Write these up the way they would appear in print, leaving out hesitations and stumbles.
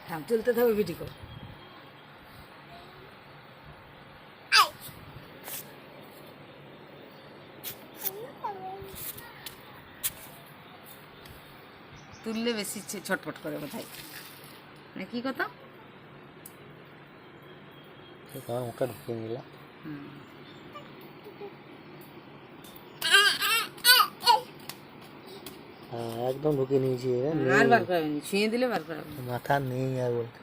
থাম, চলতে থাকবে, ভিডিও কর। তুললে বেশি ছটফট করে কোথায় না কি কথা। ওটা ঢুকিয়ে নিলাম। একদম ঢুকিয়ে নিয়েছি। আর বার করাবেনি, ছুঁয়ে দিলে বার করাবে। মাথা নেই আর বলতে।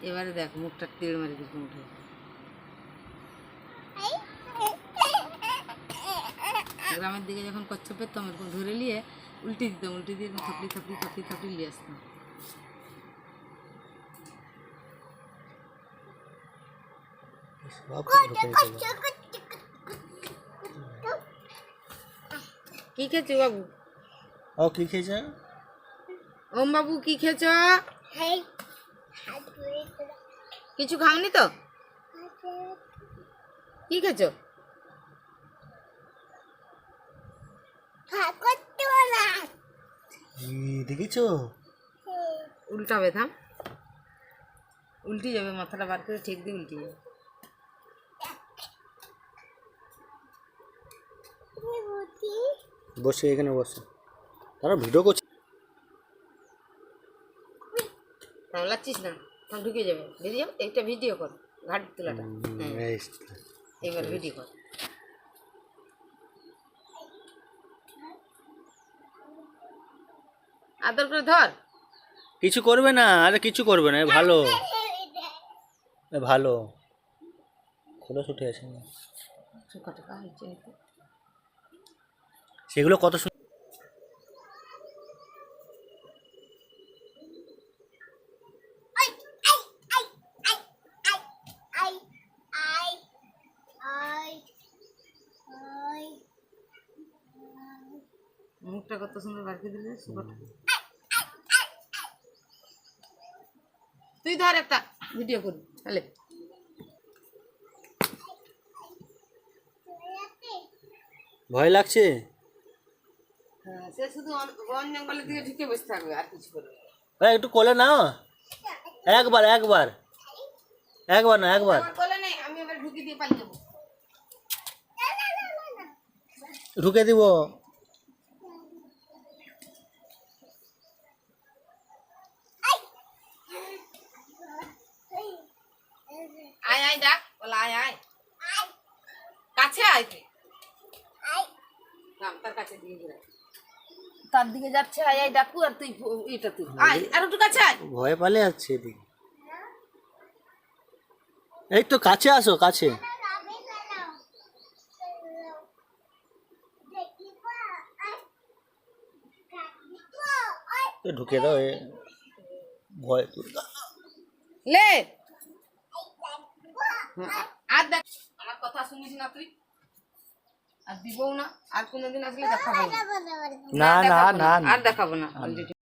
এবারে দেখ মুখটা তেড় মারি দিকে উঠে। গ্রামের দিকে যখন কচ্ছপ পেতাম এরকম ধরে নিয়ে উল্টে দিতাম, উল্টে দিয়ে থপড়ি থপড়ি থপড়ি থপড়ি নিয়ে আসতাম। কি খেয়েছো বাবু? ও কি খেয়েছে? ওম বাবু কি খেয়েছো? কিছু খাওনি তো? কি খেয়েছো? দেখেছো? উল্টাবে, থাম, উল্টে যাবে, মাথাটা বার করে ঠিক দিয়ে উল্টে যাবে। বসে এখানে বসে তারা ভিডিও করছে। লাগছিস না, তখন ঢুকে যাবে, বেরিয়ে যাও। একটা ভিডিও কর, ঘাট তোলাটা। হ্যাঁ, এবার ভিডিও কর। আদর করে ধর। কিছু করবে না, আরে কিছু করবে না, ভালো ভালো খোলা ছুটে আছে না সেগুলো কত সুন্দর। মুখটা কত সুন্দর বার করে দিলে। তুই ধর একটা ভিডিও করবি তাহলে। ভয় লাগছে? হ্যাঁ, সে শুধু বন জঙ্গলের দিকে ঢুকে বসে থাকবে, আর কিছু করবে না। একটু কোলে নাও, একবার একবার একবার না একবার আমার কোলে নেই, আমি এবার ঢুকে দিয়ে পালিয়ে যাবো। ঢুকে দিব। আয় আয় ডাক, বলা আয় আয়, কাছে আয় তুই। থাম, তার কাছে দিয়ে দিলাম, তার দিকে যাচ্ছে। আয় আয় ডাকু, আর তুই এটা তুই আয়, আর একটু কাছে আয়। ভয় পালে যাচ্ছে এদিকে। এই তো কাছে আসো, কাছে ঢুকে দাও। ভয় লে আর দেখ, আমার কথা শুনিস না তুই, আর দিবও না। আর কোনোদিন আসলে দেখাবো না, না না না আর দেখাবো না।